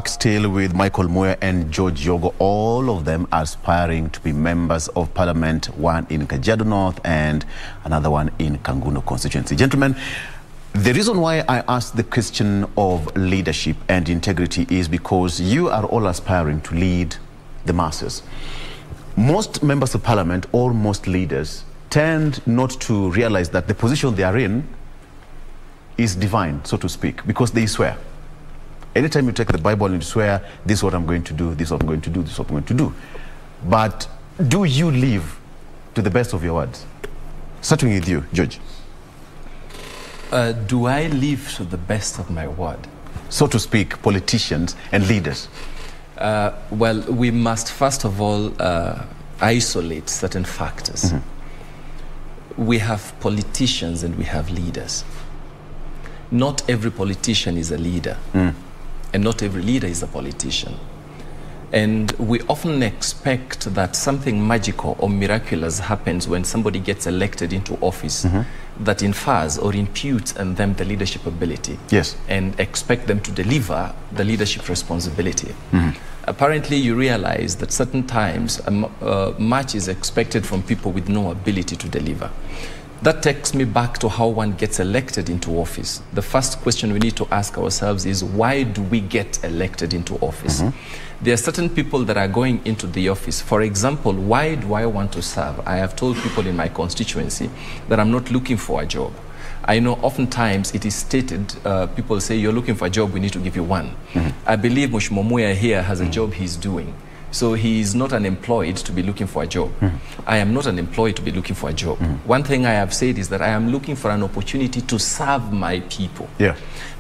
Still with Micheal Muya and George Yogo, all of them aspiring to be members of parliament, one in Kajiado North and another one in Kangundo constituency. Gentlemen, the reason why I asked the question of leadership and integrity is because you are all aspiring to lead the masses. Most members of parliament or most leaders tend not to realize that the position they are in is divine, so to speak, because they swear. Anytime you take the Bible and you swear, this is what I'm going to do, this is what I'm going to do, this is what I'm going to do. But do you live to the best of your words? Starting with you, George. Do I live to the best of my word? So to speak, politicians and leaders. Well, we must first of all isolate certain factors. We have politicians and we have leaders. Not every politician is a leader. And not every leader is a politician. And we often expect that something magical or miraculous happens when somebody gets elected into office that infers or imputes on them the leadership ability. Yes. And expect them to deliver the leadership responsibility. Apparently, you realize that certain times much is expected from people with no ability to deliver. That takes me back to how one gets elected into office. The first question we need to ask ourselves is, why do we get elected into office? There are certain people that are going into the office. For example, why do I want to serve? I have told people in my constituency that I'm not looking for a job. I know oftentimes it is stated, people say, you're looking for a job, we need to give you one. I believe Micheal Muya here has a job he's doing. So he is not unemployed to be looking for a job. I am not unemployed to be looking for a job. One thing I have said is that I am looking for an opportunity to serve my people.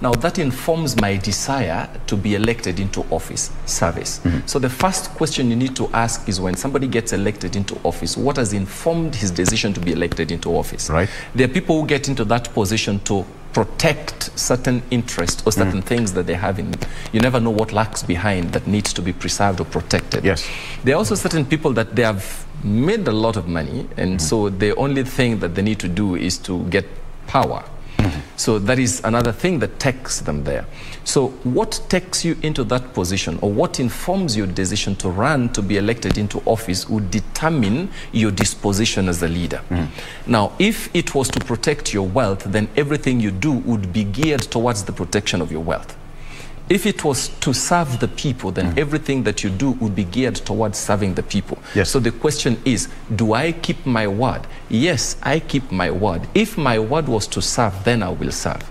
Now that informs my desire to be elected into office, service. So the first question you need to ask is, when somebody gets elected into office, what has informed his decision to be elected into office? Right. There are people who get into that position to protect certain interests or certain things that they have in them. You never know what lurks behind that needs to be preserved or protected. Yes. There are also certain people that they have made a lot of money, and so the only thing that they need to do is to get power. So that is another thing that takes them there. So what takes you into that position, or what informs your decision to run to be elected into office, would determine your disposition as a leader. Now, if it was to protect your wealth, then everything you do would be geared towards the protection of your wealth. If it was to serve the people, then everything that you do would be geared towards serving the people. Yes. So the question is, do I keep my word? Yes, I keep my word. If my word was to serve, then I will serve.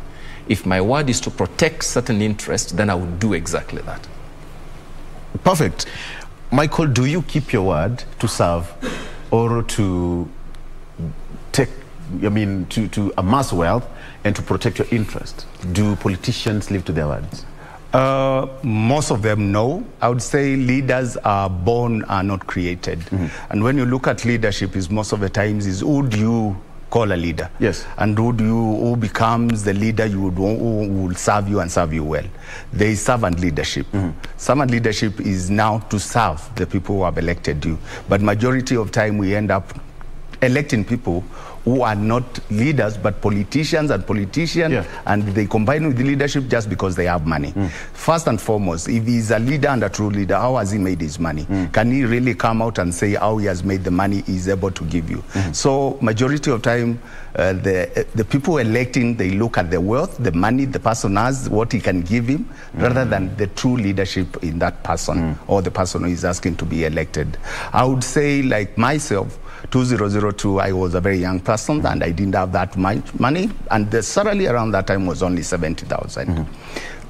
If my word is to protect certain interests, then I will do exactly that. Perfect. Micheal, do you keep your word to serve or to take, to amass wealth and to protect your interest? Do politicians live to their words? Most of them, no. I would say leaders are born, are not created. And when you look at leadership, is most of the times is, who do you call a leader? Yes. And who becomes the leader who will serve you and serve you well? There is servant leadership. Servant leadership is now to serve the people who have elected you. But majority of time we end up electing people who are not leaders but politicians, and they combine with the leadership just because they have money. First and foremost, if he's a leader and a true leader, how has he made his money? Can he really come out and say how he has made the money he's able to give you? So majority of time, the people electing, they look at the wealth, the money the person has, what he can give him, rather than the true leadership in that person or the person who is asking to be elected. I would say, like myself, 2002, I was a very young person and I didn't have that much money, and the salary around that time was only 70,000.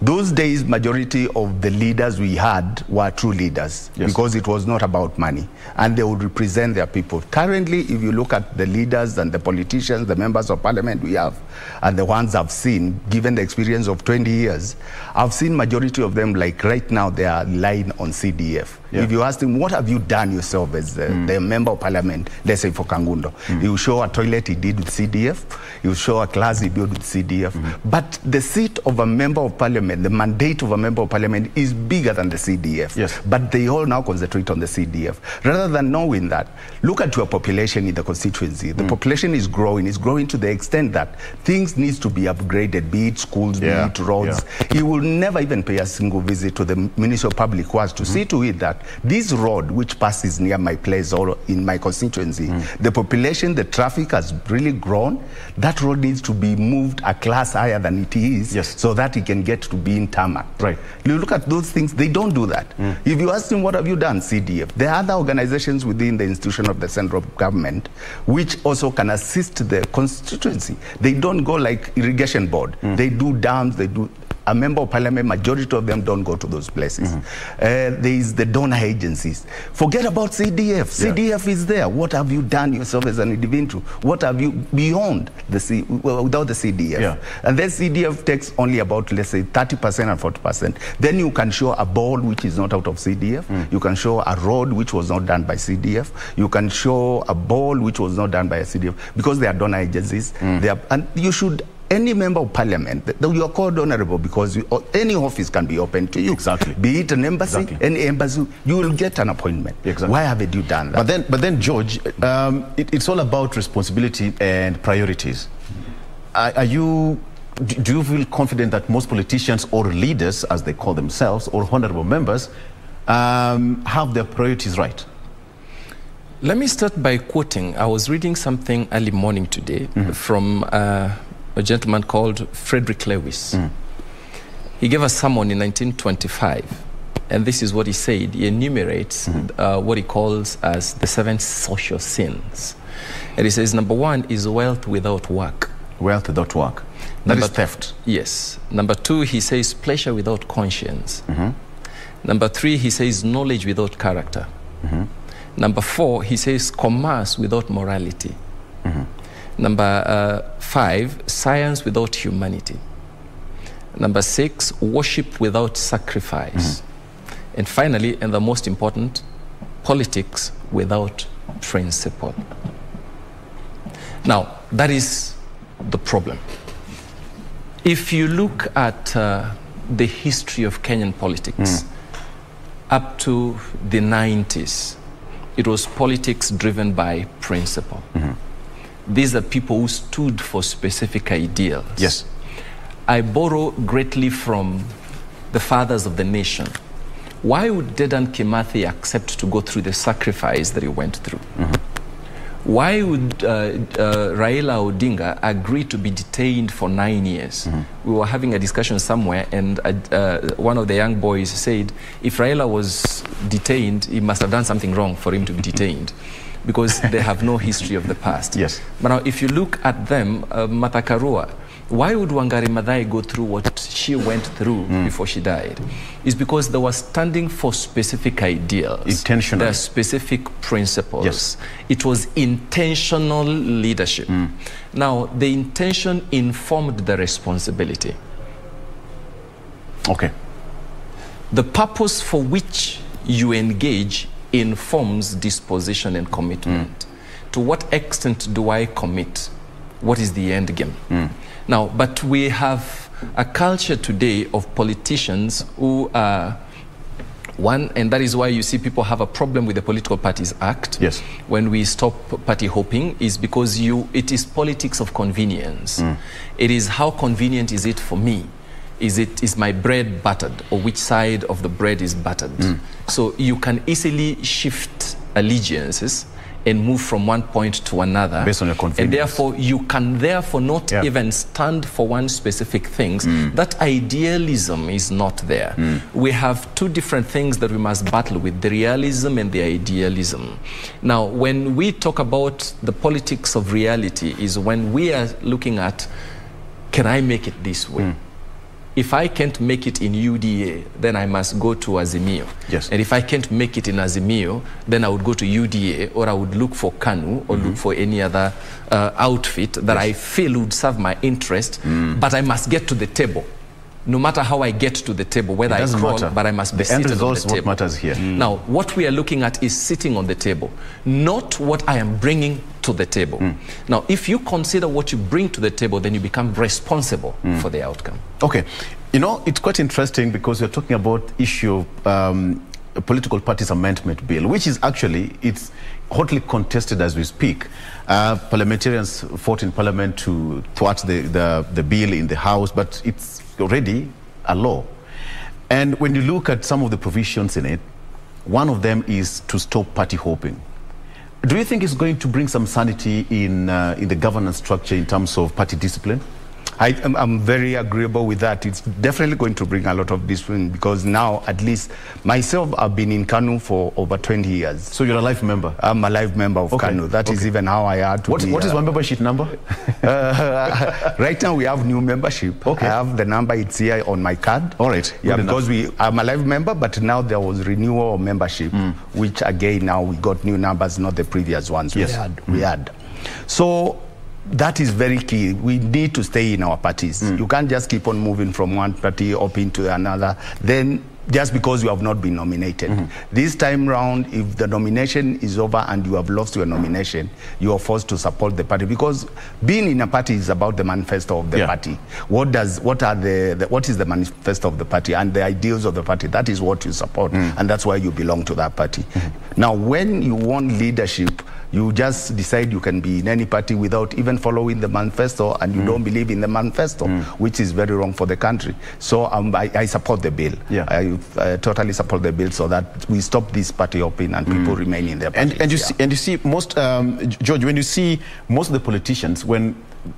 Those days, majority of the leaders we had were true leaders, because it was not about money, and they would represent their people. Currently, if you look at the leaders and the politicians, the members of parliament we have, and the ones I've seen, given the experience of 20 years, I've seen majority of them, like right now, they are relying on CDF. If you ask them, what have you done yourself as the member of parliament, let's say for Kangundo, you show a toilet he did with CDF, you show a class he built with CDF, but the seat of a member of parliament Parliament, the mandate of a Member of Parliament is bigger than the CDF. Yes. But they all now concentrate on the CDF. Rather than knowing that, look at your population in the constituency. The population is growing. It's growing to the extent that things need to be upgraded, be it schools, be it roads. You will never even pay a single visit to the Ministry of Public Works to see to it that this road, which passes near my place or in my constituency, the population, the traffic has really grown. That road needs to be moved a class higher than it is, so that it can get to being tarmac. Right. You look at those things, they don't do that. If you ask them, what have you done, CDF? There are other organizations within the institution of the central government which also can assist the constituency. They don't go like irrigation board. They do dams, they do. A Member of Parliament, majority of them don't go to those places. There is the donor agencies. Forget about CDF. CDF is there. What have you done yourself as an individual? What have you beyond the without the CDF? And then CDF takes only about, let's say, 30% and 40%. Then you can show a ball which is not out of CDF. You can show a road which was not done by CDF. You can show a ball which was not done by a CDF because they are donor agencies. They are, and you should. Any Member of Parliament, you are called honorable because any office can be open to you. Exactly. Be it an embassy, any embassy, you will get an appointment. Exactly. Why haven't you done that? But then George, it's all about responsibility and priorities. Do you feel confident that most politicians or leaders, as they call themselves, or honorable members, have their priorities right? Let me start by quoting. I was reading something early morning today from a gentleman called Frederick Lewis. He gave a sermon in 1925, and this is what he said. He enumerates what he calls as the 7 social sins. And he says, number 1 is wealth without work. Wealth without work. That is theft. Yes. Number 2, he says pleasure without conscience. Number 3, he says knowledge without character. Number 4, he says commerce without morality. Number 5, science without humanity. Number 6, worship without sacrifice. And finally, and the most important, politics without principle. Now, that is the problem. If you look at the history of Kenyan politics, up to the 90s, it was politics driven by principle. These are people who stood for specific ideals. Yes. I borrow greatly from the fathers of the nation. Why would Dedan Kimathi accept to go through the sacrifice that he went through? Why would Raila Odinga agree to be detained for 9 years? We were having a discussion somewhere, and one of the young boys said, if Raila was detained, he must have done something wrong for him to be detained, because they have no history of the past. Yes. But now, if you look at them, Martha Karua, why would Wangari Maathai go through what she went through before she died? It's because they were standing for specific ideals. Intentional. There are specific principles. Yes. It was intentional leadership. Now, the intention informed the responsibility. Okay. The purpose for which you engage informs disposition and commitment. To what extent do I commit? What is the end game? Now, but we have a culture today of politicians who are one, and that is why you see people have a problem with the Political Parties Act. Yes. When we stop party hopping, is because it is politics of convenience. It is how convenient is it for me? Is my bread buttered, or which side of the bread is buttered? So you can easily shift allegiances and move from one point to another. Based on your convenience. And therefore, you can not even stand for one specific thing. That idealism is not there. We have two different things that we must battle with, the realism and the idealism. Now, when we talk about the politics of reality is when we are looking at, can I make it this way? If I can't make it in UDA, then I must go to Azimio. Yes. And if I can't make it in Azimio, then I would go to UDA, or I would look for KANU, or look for any other outfit that I feel would serve my interest, but I must get to the table. No matter how I get to the table, whether I crawl, but I must be seated on the table. The end result is what matters here. Now, what we are looking at is sitting on the table, not what I am bringing to the table. Now, if you consider what you bring to the table, then you become responsible for the outcome. Okay. You know, it's quite interesting because we're talking about issue of political parties amendment bill, which is actually, it's hotly contested as we speak. Parliamentarians fought in Parliament to thwart the bill in the House, but it's already a law. And when you look at some of the provisions in it, one of them is to stop party hopping. Do you think it's going to bring some sanity in the governance structure in terms of party discipline? I'm very agreeable with that. It's definitely going to bring a lot of discipline because now, at least myself, I've been in KANU for over 20 years. So you're a life member? I'm a life member of KANU. That is even how I had to What is my membership number? Right now we have new membership. Okay. I have the number, it's here on my card. All right. Yeah, because I'm a life member, but now there was renewal of membership, which again, now we got new numbers, not the previous ones we had. So that is very key. We need to stay in our parties. You can't just keep on moving from one party up into another, then just because you have not been nominated. This time round, if the nomination is over and you have lost your nomination, you are forced to support the party, because being in a party is about the manifesto of the party. What is the manifesto of the party and the ideals of the party? That is what you support, and that's why you belong to that party. Now, when you want leadership, you just decide you can be in any party without even following the manifesto, and you don't believe in the manifesto, which is very wrong for the country. So I support the bill. I totally support the bill so that we stop this party hopping and people remain in their parties. And you see most, George, when you see most of the politicians, when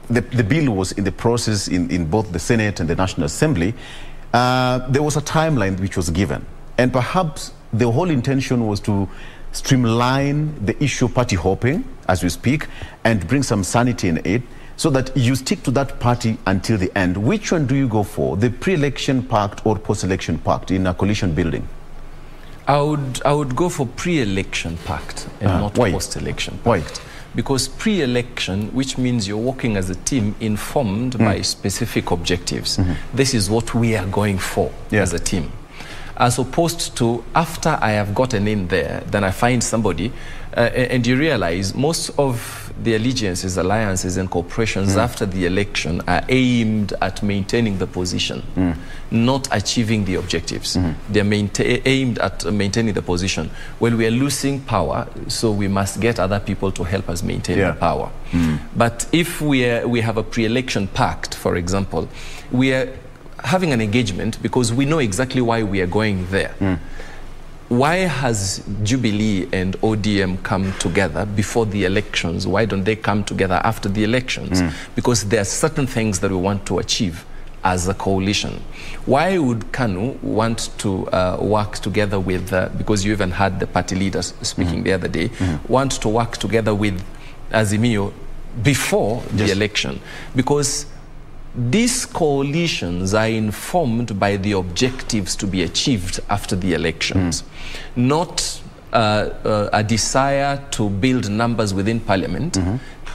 the bill was in the process in both the Senate and the National Assembly, there was a timeline which was given. And perhaps the whole intention was to streamline the issue of party hopping as we speak and bring some sanity in it, so that you stick to that party until the end. Which one do you go for, the pre-election pact or post-election pact in a coalition building? I would go for pre-election pact and not post-election pact. Why? Because pre-election, which means you're working as a team informed by specific objectives. This is what we are going for as a team. As opposed to after I have gotten in there, then I find somebody, and you realize most of the allegiances, alliances, and corporations after the election are aimed at maintaining the position, not achieving the objectives. They're aimed at maintaining the position. Well, we are losing power, so we must get other people to help us maintain the power. But if we have a pre-election pact, for example, we are having an engagement because we know exactly why we are going there. Why has Jubilee and ODM come together before the elections? Why don't they come together after the elections? Because there are certain things that we want to achieve as a coalition. Why would KANU want to work together with, because you even had the party leaders speaking the other day, want to work together with Azimio before the election? Because these coalitions are informed by the objectives to be achieved after the elections, not a desire to build numbers within Parliament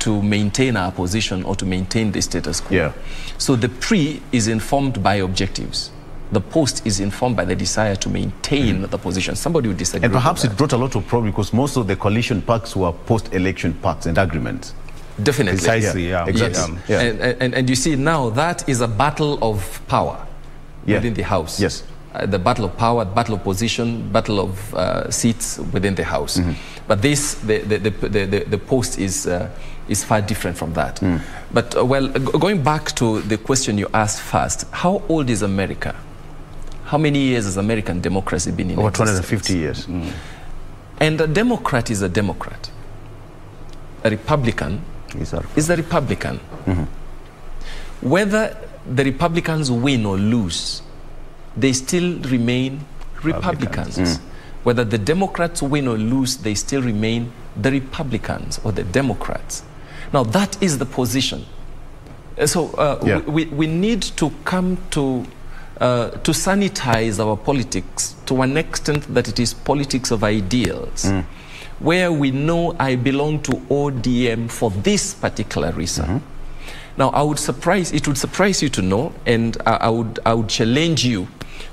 to maintain our position or to maintain the status quo. So the pre is informed by objectives. The post is informed by the desire to maintain the position. Somebody would disagree. And perhaps it brought a lot of problem because most of the coalition pacts were post-election pacts and agreements. Definitely. Precisely, Exactly. And you see now that is a battle of power within the House. The battle of power, battle of position, battle of seats within the House. But this, the post is far different from that. But well, going back to the question you asked first, how old is America? How many years has American democracy been in existence? Over 250 years. And a Democrat is a Democrat. A Republican is a Republican. Whether the Republicans win or lose, they still remain Republicans. Whether the Democrats win or lose, they still remain the Republicans or the Democrats. Now, that is the position. So we need to come to sanitize our politics to an extent that it is politics of ideals. Where we know I belong to ODM for this particular reason. Now, it would surprise you to know, and I would challenge you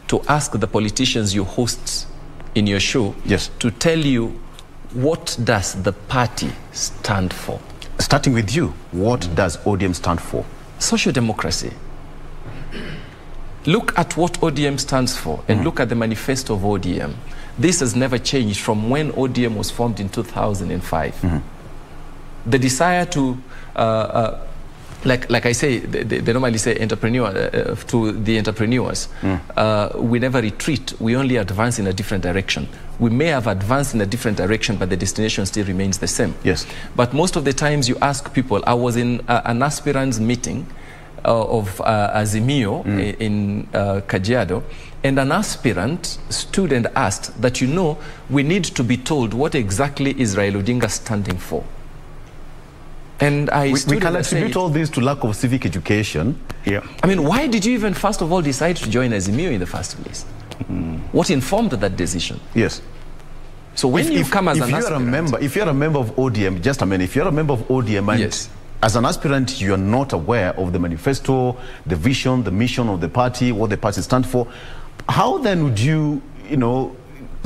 to ask the politicians you host in your show to tell you, what does the party stand for? Starting with you, what does ODM stand for? Social democracy. Look at what ODM stands for and look at the manifesto of ODM. This has never changed from when ODM was formed in 2005. The desire to, like I say, they normally say entrepreneur, to the entrepreneurs, we never retreat, we only advance in a different direction. We may have advanced in a different direction, but the destination still remains the same. Yes. But most of the times you ask people, I was in an aspirants meeting of Azimio in Kajiado, and an aspirant stood and asked that, we need to be told what exactly is Raila Odinga standing for. And we can attribute all this to lack of civic education. Yeah. I mean, why did you even first of all decide to join Azimio in the first place? What informed that decision? Yes. So when you come as an aspirant... If you're a member of ODM, just a minute, if you're a member of ODM and yes. as an aspirant, you're not aware of the manifesto, the vision, the mission of the party, what the party stands for, how then would you,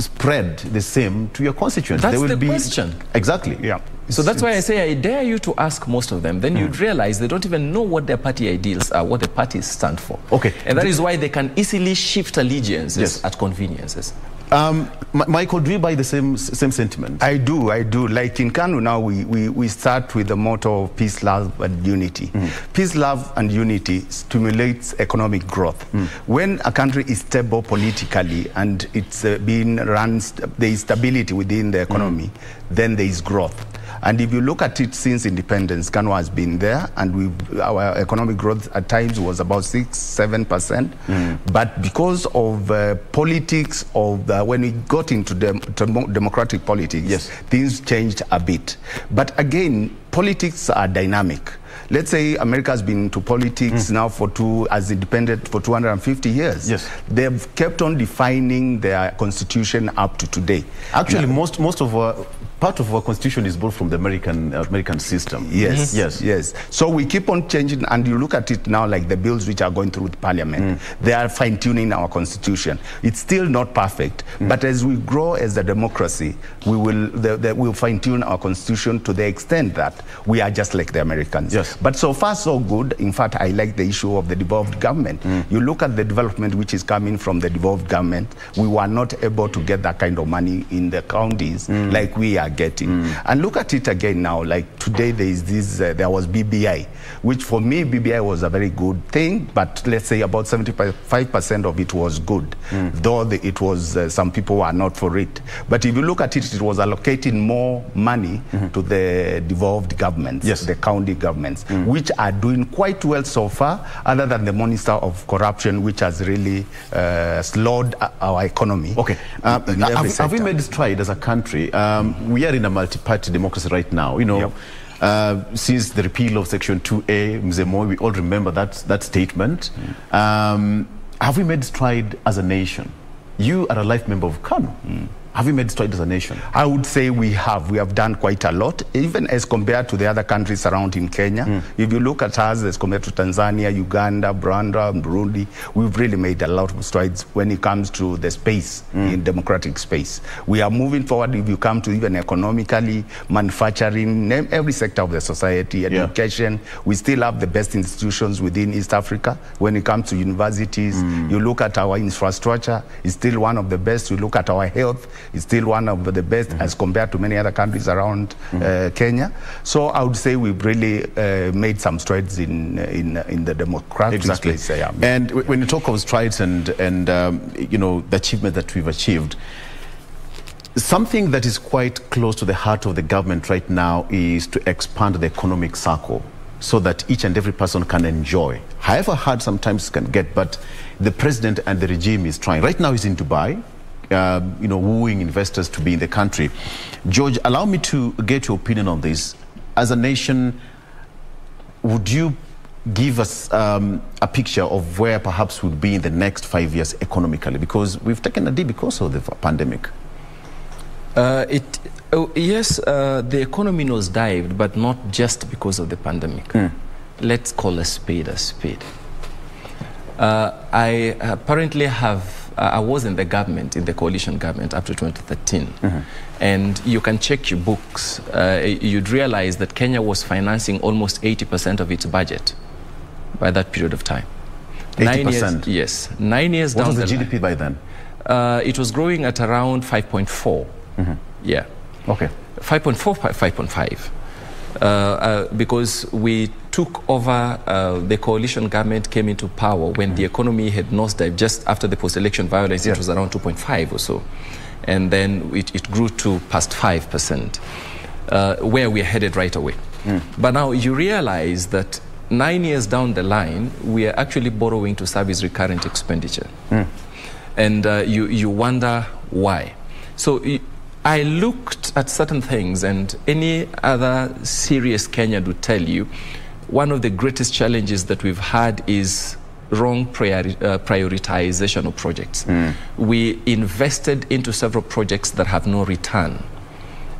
spread the same to your constituents? That's the question. Exactly. Yeah. So that's why I say I dare you to ask most of them. Then you'd realize they don't even know what their party ideals are, what the parties stand for. Okay. And that is why they can easily shift allegiances at conveniences. Michael, do you buy the same sentiment? I do. Like in Kanu now, we start with the motto of peace, love, and unity. Peace, love, and unity stimulates economic growth. When a country is stable politically and it's being run, there is stability within the economy, then there is growth. And if you look at it since independence, Kanu has been there, and our economic growth at times was about 6-7%. But because of politics, when we got into democratic politics, things changed a bit. But again, politics are dynamic. Let's say America has been into politics now as independent for 250 years. Yes. They've kept on defining their constitution up to today. Actually, most of part of our constitution is borrowed from the American system. Yes, yes. So we keep on changing, and you look at it now, like the bills which are going through the parliament, they are fine-tuning our constitution. It's still not perfect, but as we grow as a democracy, we'll fine-tune our constitution to the extent that we are just like the Americans. Yes. But so far, so good. In fact, I like the issue of the devolved government. You look at the development which is coming from the devolved government. We were not able to get that kind of money in the counties like we are getting. And look at it again now, like today there is this, there was BBI, which for me, BBI was a very good thing, but let's say about 75% of it was good, though it was, some people were not for it. But if you look at it, it was allocating more money to the devolved governments, the county governments, which are doing quite well so far, other than the Minister of Corruption, which has really slowed our economy. Okay. Have we made stride as a country? We are in a multi-party democracy right now. Since the repeal of Section 2A, Mzee Moi, we all remember that statement. Have we made stride as a nation? You are a life member of KANU. Have we made stride as a nation? I would say we have. We have done quite a lot, even as compared to the other countries surrounding Kenya. If you look at us as compared to Tanzania, Uganda, Rwanda, and Burundi, we've really made a lot of strides when it comes to the space, in democratic space. We are moving forward if you come to even economically, manufacturing, every sector of the society, education. We still have the best institutions within East Africa. When it comes to universities, you look at our infrastructure, it's still one of the best. You look at our health, it's still one of the best as compared to many other countries around Kenya. So I would say we've really made some strides in the democratic space. And when you talk of strides and the achievement that we've achieved, something that is quite close to the heart of the government right now is to expand the economic circle so that each and every person can enjoy. However hard sometimes can get, but the president and the regime is trying. Right now he's in Dubai, wooing investors to be in the country. George, allow me to get your opinion on this. As a nation, would you give us a picture of where perhaps we'll be in the next 5 years economically? Because we've taken a dip because of the pandemic. Yes, the economy nosedived, but not just because of the pandemic. Let's call a spade a spade. I apparently I was in the government, in the coalition government up to 2013. And you can check your books. You'd realize that Kenya was financing almost 80% of its budget by that period of time. 80%? Yes. 9 years down the line. What was the GDP by then? It was growing at around 5.4. Yeah. Okay. 5.4, 5.5. Because we took over, the coalition government came into power when the economy had nosedived just after the post-election violence. It was around 2.5 or so. And then it grew to past 5%, where we are headed right away. But now you realize that 9 years down the line, we are actually borrowing to service recurrent expenditure. And you wonder why. So I looked at certain things, and any other serious Kenyan would tell you, one of the greatest challenges that we've had is wrong prioritization of projects. We invested into several projects that have no return.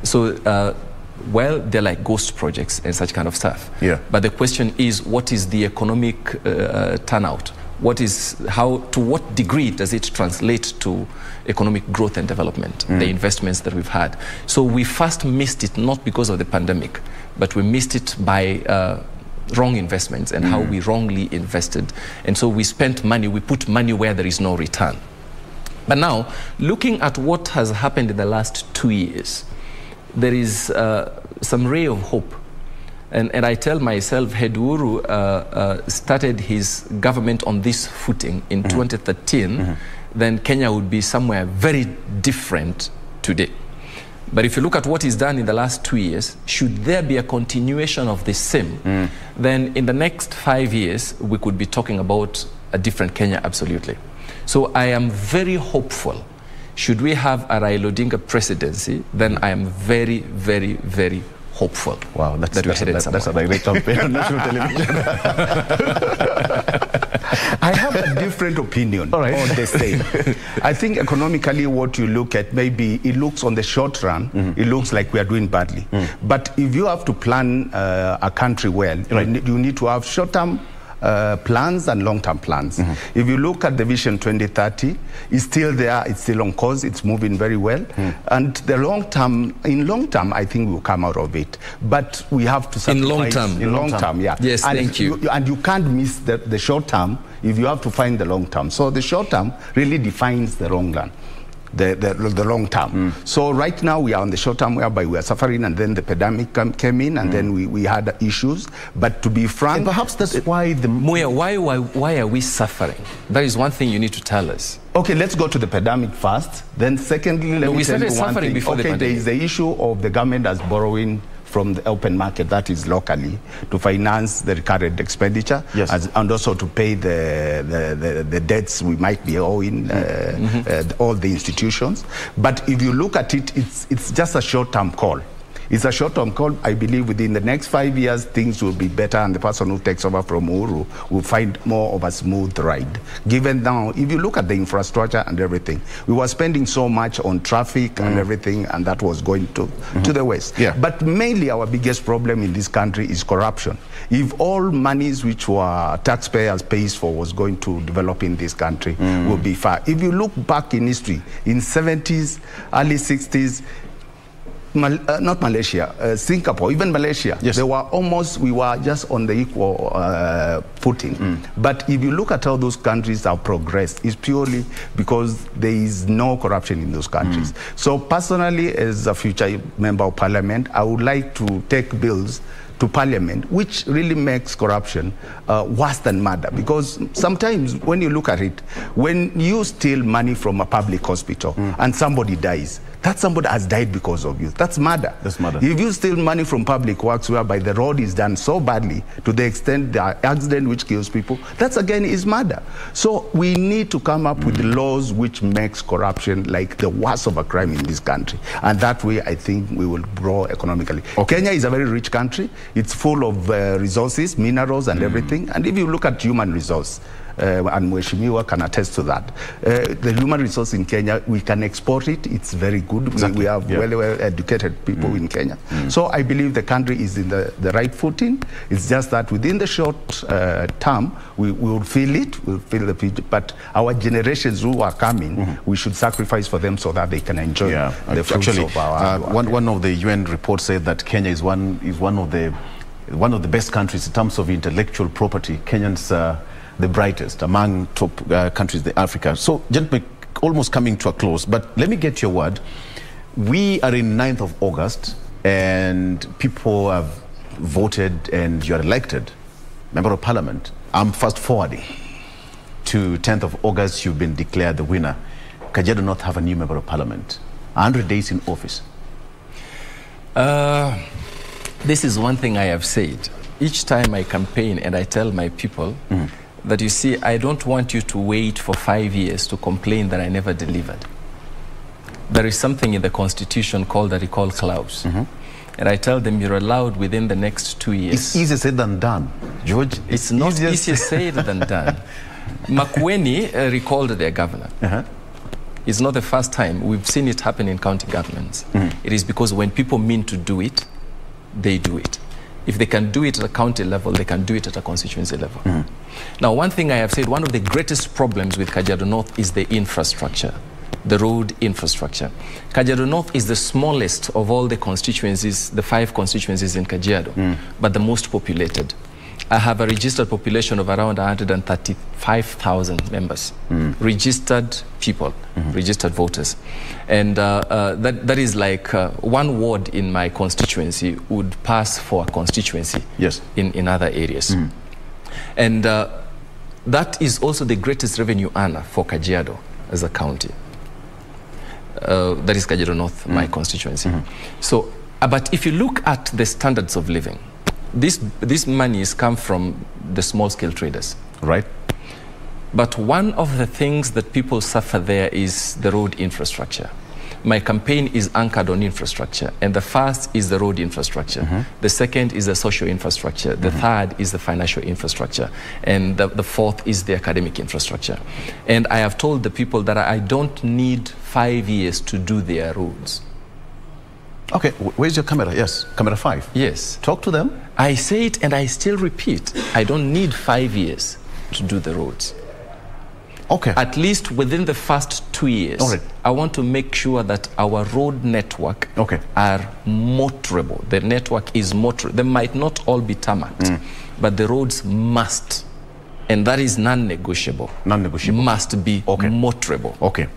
So, well, they're like ghost projects and such kind of stuff. But the question is, what is the economic turnout? To what degree does it translate to economic growth and development, the investments that we've had? So we first missed it not because of the pandemic, but we missed it by wrong investments and how we wrongly invested. And so we spent money, we put money where there is no return. But now, looking at what has happened in the last 2 years, there is some ray of hope. And I tell myself, had Uhuru started his government on this footing in 2013, then Kenya would be somewhere very different today. But if you look at what he's done in the last 2 years, should there be a continuation of the same, then in the next 5 years, we could be talking about a different Kenya, absolutely. So I am very hopeful. Should we have a Raila Odinga presidency, then I am very, very, very hopeful. Wow, that's a direct campaign on national television. I have a different opinion on the same. I think economically what you look at, maybe it looks on the short run, it looks like we are doing badly. But if you have to plan a country well, you need to have short-term plans and long-term plans. If you look at the Vision 2030, it's still there, it's still on course, it's moving very well. And the in long term, I think we'll come out of it. But we have to sacrifice. In long term, yeah. Yes, and thank you. And you can't miss the short term if you have to find the long term. So the short term really defines the long run. The long term. So right now we are on the short term whereby we are suffering, and then the pandemic came in, and then we had issues. But to be frank, and perhaps that's why Muya, why are we suffering? That is one thing you need to tell us. Okay, let's go to the pandemic first. Then secondly, let me tell you one thing. Before the pandemic. There is the issue of the government as borrowing from the open market, that is locally, to finance the recurrent expenditure, and also to pay the debts we might be owing all the institutions. But if you look at it, it's just a short-term call. It's a short-term call. I believe within the next 5 years, things will be better, and the person who takes over from Uhuru will find more of a smooth ride. Given now, if you look at the infrastructure and everything, we were spending so much on traffic and everything, and that was going to the west. But mainly our biggest problem in this country is corruption. If all monies which were taxpayers pays for was going to develop in this country, will be far. If you look back in history, in 70s, early 60s, not Malaysia, Singapore, even Malaysia, we were just on the equal footing. But if you look at how those countries have progressed, it's purely because there is no corruption in those countries. So personally, as a future member of parliament, I would like to take bills to parliament which really makes corruption worse than murder. Because sometimes when you look at it, when you steal money from a public hospital and somebody dies, that somebody has died because of you. That's murder. That's murder. If you steal money from public works whereby the road is done so badly to the extent the accident which kills people, that's again is murder. So we need to come up with laws which makes corruption like the worst of a crime in this country. And that way I think we will grow economically. Kenya is a very rich country. It's full of resources, minerals and everything. And if you look at human resource, and Micheal Muya can attest to that. The human resource in Kenya, we can export it. It's very good. We have well-educated people in Kenya. So I believe the country is in the right footing. It's just that within the short term, we will feel it. We'll feel the future. But our generations who are coming, we should sacrifice for them so that they can enjoy the fruits of our work. One of the UN reports said that Kenya is one of the best countries in terms of intellectual property. Kenyans the brightest among top countries in Africa. So, gentlemen, almost coming to a close, but let me get your word. We are in 9th of August, and people have voted, and you are elected Member of Parliament. I'm fast forwarding to 10th of August. You've been declared the winner. Kajiado North have a new Member of Parliament. 100 days in office. This is one thing I have said. Each time I campaign and I tell my people that, you see, I don't want you to wait for 5 years to complain that I never delivered. There is something in the Constitution called the recall clause. And I tell them, you're allowed within the next 2 years. It's easier said than done, George. It's not easier said than done. Makueni recalled their governor. It's not the first time. We've seen it happen in county governments. It is because when people mean to do it, they do it. If they can do it at a county level, they can do it at a constituency level. Now, one thing I have said, one of the greatest problems with Kajiado North is the infrastructure, the road infrastructure. Kajiado North is the smallest of all the constituencies, the 5 constituencies in Kajiado, but the most populated. I have a registered population of around 135,000 members, registered people, registered voters. And that is like one ward in my constituency would pass for a constituency in other areas. And that is also the greatest revenue earner for Kajiado as a county. That is Kajiado North, my constituency. So, but if you look at the standards of living, this money has come from the small-scale traders. Right. But one of the things that people suffer there is the road infrastructure. My campaign is anchored on infrastructure, and the first is the road infrastructure. The second is the social infrastructure. The third is the financial infrastructure. And the fourth is the academic infrastructure. And I have told the people that I don't need 5 years to do their roads. Okay, where's your camera? Yes, camera 5. Yes. Talk to them. I say it and I still repeat. I don't need 5 years to do the roads. Okay. At least within the first 2 years, I want to make sure that our road network are motorable. The network is motorable. They might not all be tarmacked, but the roads must, and that is non-negotiable. Non-negotiable. Must be motorable. Okay.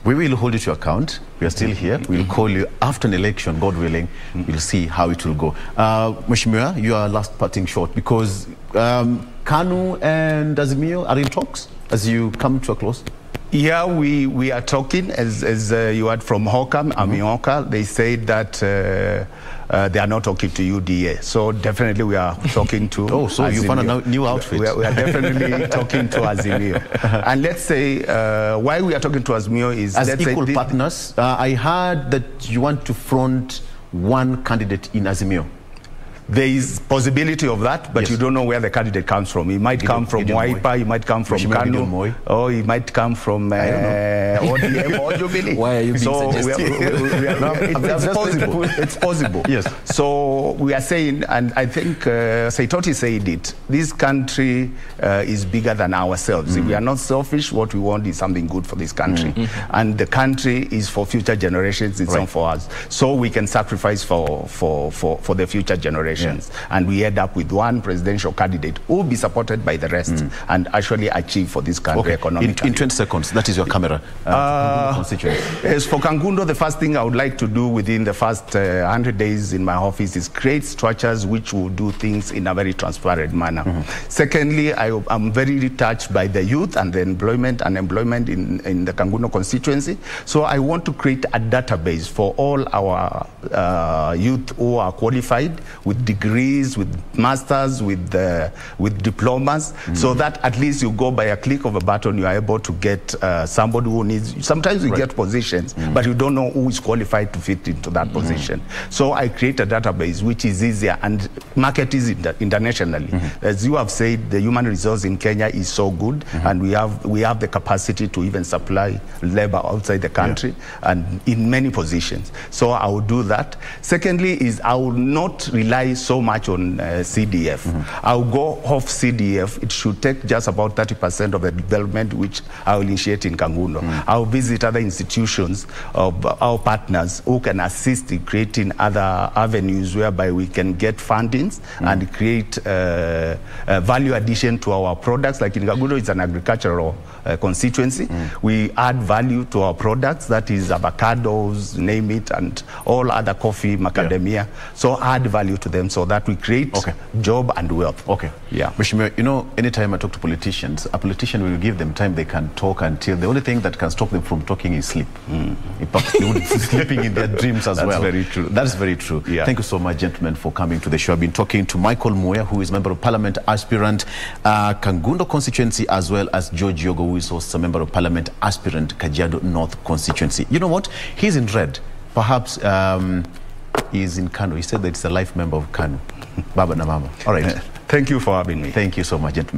We will hold you to account. We are still here. We'll call you after an election, God willing. We'll see how it will go. Micheal Muya, you are last parting shot, because KANU and Azimio are in talks as you come to a close. Yeah, we are talking, as you heard from Hawker, Amioka. They said that they are not talking to UDA. So definitely we are talking to so Azimio. You found a new outfit. We are definitely talking to Azimio. And let's say, why we are talking to Azimio is... As equal partners, I heard that you want to front one candidate in Azimio. There is possibility of that, but you don't know where the candidate comes from. He might come from Wiper, he might come from KANU, or he might come from ODM or Jubilee. Why are you being suggestive? It's possible. It's possible. Yes. So we are saying, and I think Saitoti said it, this country is bigger than ourselves. If we are not selfish, what we want is something good for this country. And the country is for future generations, it's not for us. So we can sacrifice for the future generations. And we end up with one presidential candidate who will be supported by the rest and actually achieve for this country economically. In 20 seconds, that is your camera. As for Kangundo, the first thing I would like to do within the first 100 days in my office is create structures which will do things in a very transparent manner. Secondly, I'm very touched by the youth and the unemployment in the Kangundo constituency. So I want to create a database for all our youth who are qualified with degrees, with masters, with diplomas, so that at least you go by a click of a button, you are able to get somebody who needs. Sometimes we get positions, but you don't know who is qualified to fit into that position. So I create a database which is easier and market is internationally. As you have said, the human resource in Kenya is so good, and we have the capacity to even supply labor outside the country and in many positions. So I will do that. Secondly, is I will not rely rely so much on CDF. I'll go off CDF. It should take just about 30% of the development which I will initiate in Kangundo. I'll visit other institutions of our partners who can assist in creating other avenues whereby we can get fundings and create value addition to our products. Like in Kangundo, it's an agricultural constituency. We add value to our products, that is avocados, name it, and all other coffee, macadamia. So add value to them so that we create job and wealth. Yeah. Micheal Muya, you know, anytime I talk to politicians, a politician will give them time they can talk until the only thing that can stop them from talking is sleep. In fact, they would be sleeping in their dreams as well. That's very true. That's very true. Thank you so much, gentlemen, for coming to the show. I've been talking to Micheal Muya, who is Member of Parliament aspirant, Kangundo constituency, as well as George Yogo, who is also a Member of Parliament aspirant, Kajiado North constituency. You know what? He's in red. Perhaps he's in Kano. He said that he's a life member of Kano. Baba na Mama. All right. Thank you for having me. Thank you so much, gentlemen.